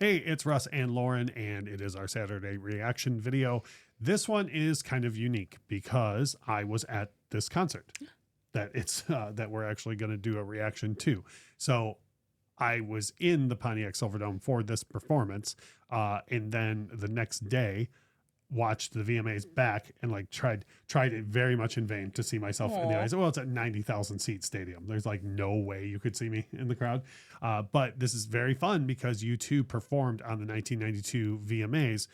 Hey, it's Russ and Lauren, and it is our Saturday reaction video. This one is kind of unique because I was at this concert that we're actually going to do a reaction to. So I was in the Pontiac Silverdome for this performance, and then the next day watched the VMAs back and like tried it very much in vain to see myself in the eyes. Well, it's a 90,000 seat stadium. There's like no way you could see me in the crowd. But this is very fun because U2 performed on the 1992 VMAs,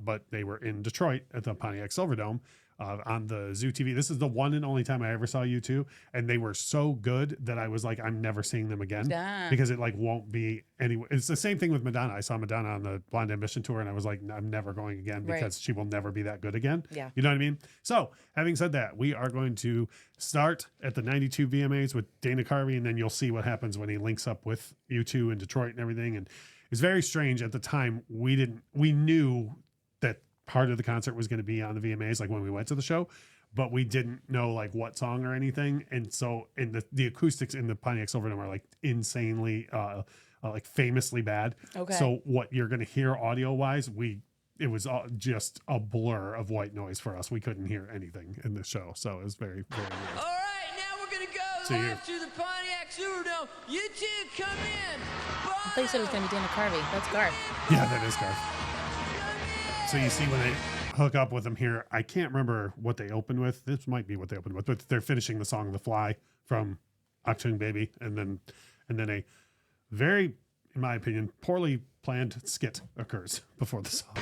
but they were in Detroit at the Pontiac Silverdome. On the Zoo TV. This is the one and only time I ever saw U2, and they were so good that I was like, I'm never seeing them again because it like won't be anywhere. It's the same thing with Madonna. I saw Madonna on the Blonde Ambition tour, and I was like, I'm never going again because she will never be that good again. Yeah. You know what I mean? So having said that, we are going to start at the 92 VMAs with Dana Carvey, and then you'll see what happens when he links up with U2 in Detroit and everything. And it's very strange at the time. We knew that part of the concert was going to be on the VMAs, like when we went to the show, but we didn't know like what song or anything. And so in the acoustics in the Pontiac Silverdome are like insanely, like famously bad. Okay. So what you're going to hear audio wise, it was just a blur of white noise for us. We couldn't hear anything in the show. So it was very, very weird. All right, now we're going to go live to the Pontiac Silverdome. You two come in. I thought you said it was going to be Dana Carvey. That's Garth. Yeah, that is Garth. So you see when they hook up with them here, I can't remember what they opened with. This might be what they opened with, but they're finishing the song "The Fly" from Achtung Baby, and then a very, in my opinion, poorly planned skit occurs before the song.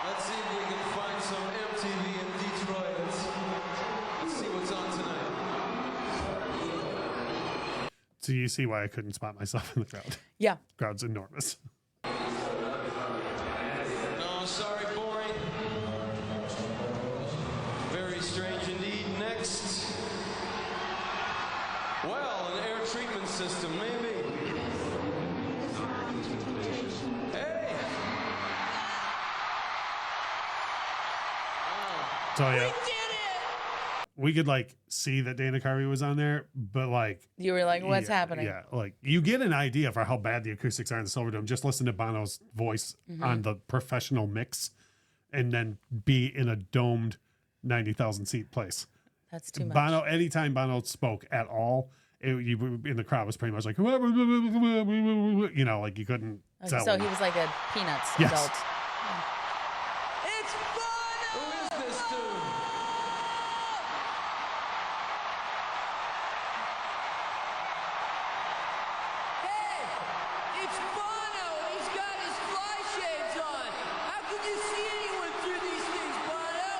Let's see if we can find some MTV in Detroit. Let's see what's on tonight. So you see why I couldn't spot myself in the crowd. Yeah. Crowd's enormous. No, sorry, boring. Very strange indeed. Next. Well, an air treatment system, maybe. So yeah, we could like see that Dana Carvey was on there, but like you were like, what's happening? Yeah, like you get an idea for how bad the acoustics are in the Silverdome. Just listen to Bono's voice on the professional mix, and then be in a domed 90,000 seat place. That's too much. Bono, anytime Bono spoke at all, you in the crowd was pretty much like, you know, like you couldn't. Okay, so he was like a Peanuts Yes. adult. It's Bono! Who is this dude? Hey, it's Bono. He's got his fly shades on. How could you see anyone through these things, Bono?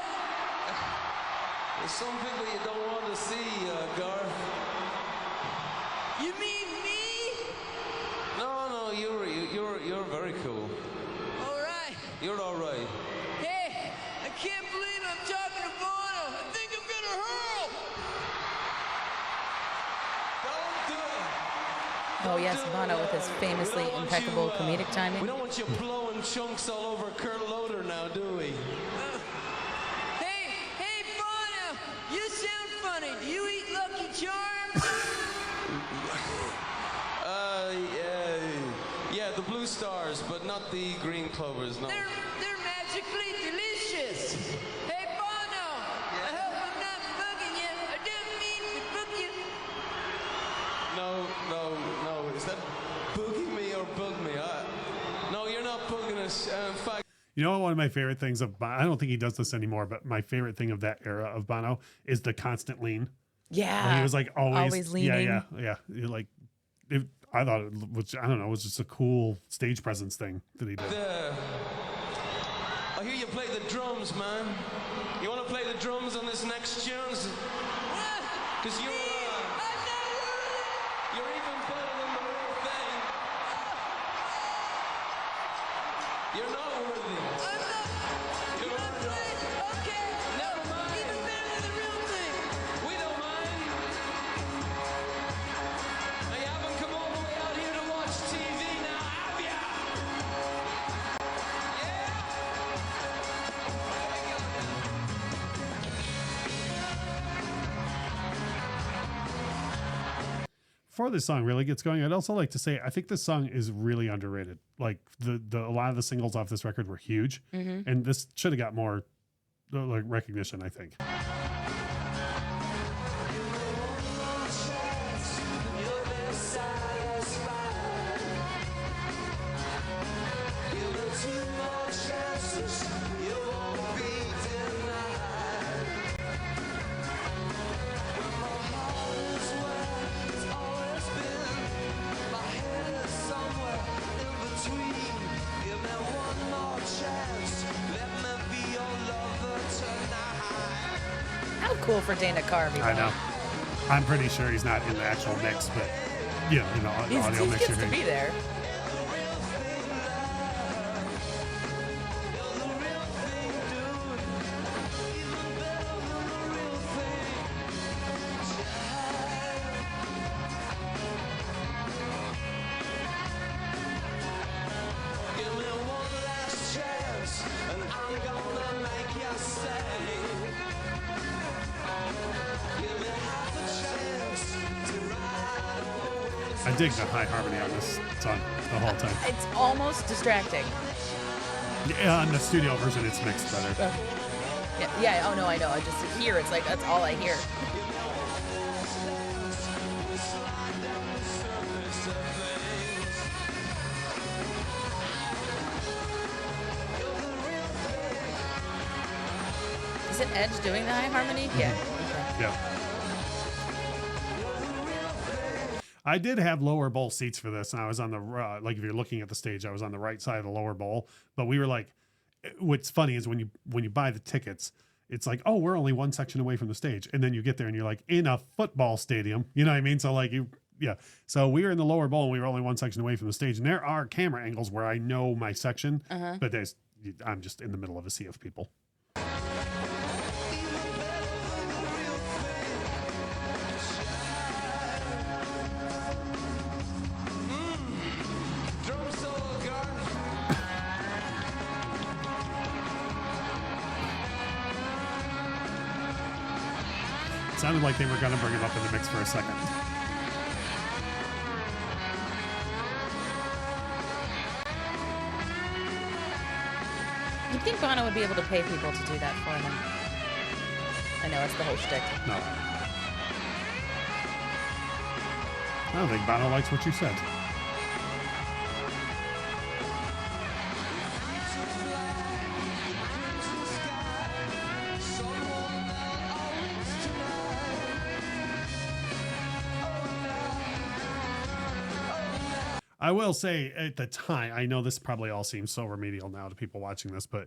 There's some people you don't want to see, Garth. You mean me? No, you're very cool. All right. You're all right. Hey, I can't believe I'm talking to Bono. I think I'm gonna hurl. Don't do it. Oh yes, Bono with his famously impeccable comedic timing. We don't want you blowing chunks all over Kurt Loder now, do we? Hey, Bono, you sound funny. Do you eat Lucky Charms? Yeah, the blue stars, but not the green clovers, no. They're magically delicious. Hey, Bono, I hope I'm not bugging you. I didn't mean to bug you. No. Is that booging me or bug me? No, you're not bugging us. In fact, You know, one of my favorite things of Bono, I don't think he does this anymore, but my favorite thing of that era of Bono is the constant lean. Yeah. He was like always leaning. Yeah. You're like, I thought it was, I don't know, it was just a cool stage presence thing that he did. I hear you play the drums, man. You want to play the drums on this next tune? Because you're even better than the real thing. You're not worthy. I'm not. You're not Okay. before this song really gets going, I'd also like to say I think this song is really underrated. Like the a lot of the singles off this record were huge, and this should have got more like recognition, I think. How cool for Dana Carvey. I know. I'm pretty sure he's not in the actual mix, but you know, He audio mix. gets to be there. I dig the high harmony on this song the whole time. It's almost distracting. Yeah, on the studio version, it's mixed better. Yeah. Oh no, I know. I just hear. It's like that's all I hear. Isn't Edge doing the high harmony? Yeah. Okay. Yeah. I did have lower bowl seats for this, and I was on the like if you're looking at the stage, I was on the right side of the lower bowl. But we were like, what's funny is when you buy the tickets, it's like, oh, we're only one section away from the stage, and then you get there and you're like in a football stadium, you know what I mean? So like so we were in the lower bowl and we were only one section away from the stage, and there are camera angles where I know my section, but I'm just in the middle of a sea of people. Sounded like they were going to bring him up in the mix for a second. You'd think Bono would be able to pay people to do that for him. I know, it's the whole shtick. No. I don't think Bono likes what you said. I will say at the time, I know this probably all seems so remedial now to people watching this, but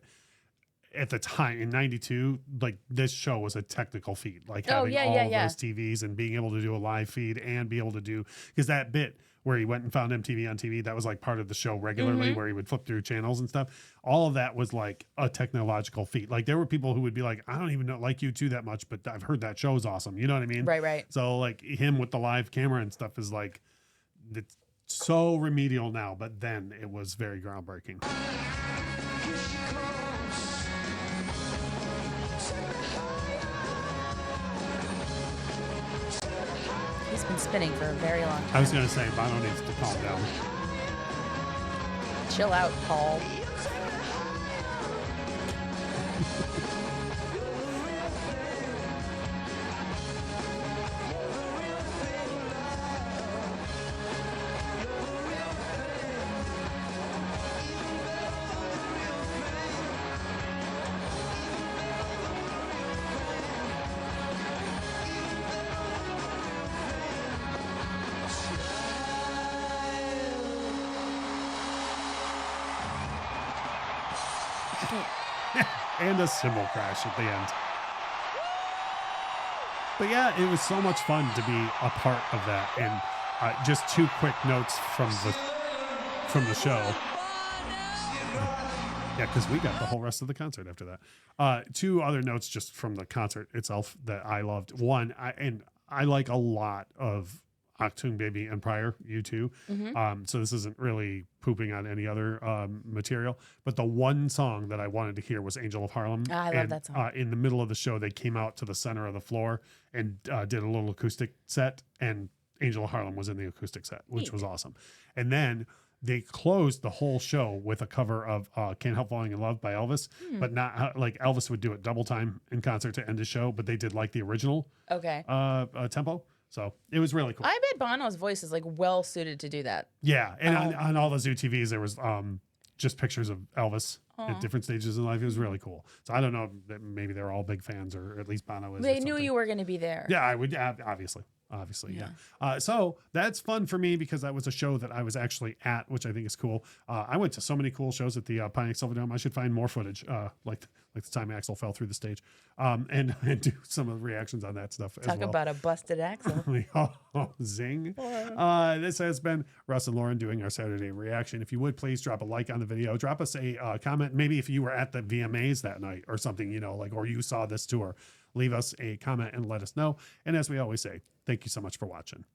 at the time in 92, like this show was a technical feat, like having all of those TVs and being able to do a live feed and be able to do, because that bit where he went and found MTV on TV, that was like part of the show regularly where he would flip through channels and stuff. All of that was like a technological feat. Like there were people who would be like, I don't even know like U2 that much, but I've heard that show's awesome. You know what I mean? Right. So like him with the live camera and stuff is like, it's so remedial now, but then it was very groundbreaking. He's been spinning for a very long time. I was going to say, Bono needs to calm down. Chill out, Paul. And a cymbal crash at the end. But yeah, it was so much fun to be a part of that. And just two quick notes from the show. Yeah, because we got the whole rest of the concert after that. Two other notes just from the concert itself that I loved. One, I like a lot of Achtung Baby and Prior, U2. So this isn't really pooping on any other material. But the one song that I wanted to hear was Angel of Harlem. I love that song. In the middle of the show, they came out to the center of the floor and did a little acoustic set. And Angel of Harlem was in the acoustic set, which Neat. was awesome. And then they closed the whole show with a cover of Can't Help Falling in Love by Elvis, but not like Elvis would do it double time in concert to end his show, but they did like the original Okay. tempo. So it was really cool. I bet Bono's voice is like well suited to do that. Yeah. And on all the Zoo TVs, there was just pictures of Elvis at different stages in life. It was really cool. So I don't know that maybe they're all big fans, or at least Bono is. They knew you were going to be there. Yeah, I would obviously, yeah. So that's fun for me because that was a show that I was actually at, which I think is cool. I went to so many cool shows at the Pontiac Silverdome. I should find more footage, like the time Axel fell through the stage, and do some of the reactions on that stuff. Talk as well. about a busted axle. Oh, zing. This has been Russ and Lauren doing our Saturday reaction. If you would please drop a like on the video, drop us a comment. Maybe if you were at the VMAs that night or something, or you saw this tour, leave us a comment and let us know. And as we always say, thank you so much for watching.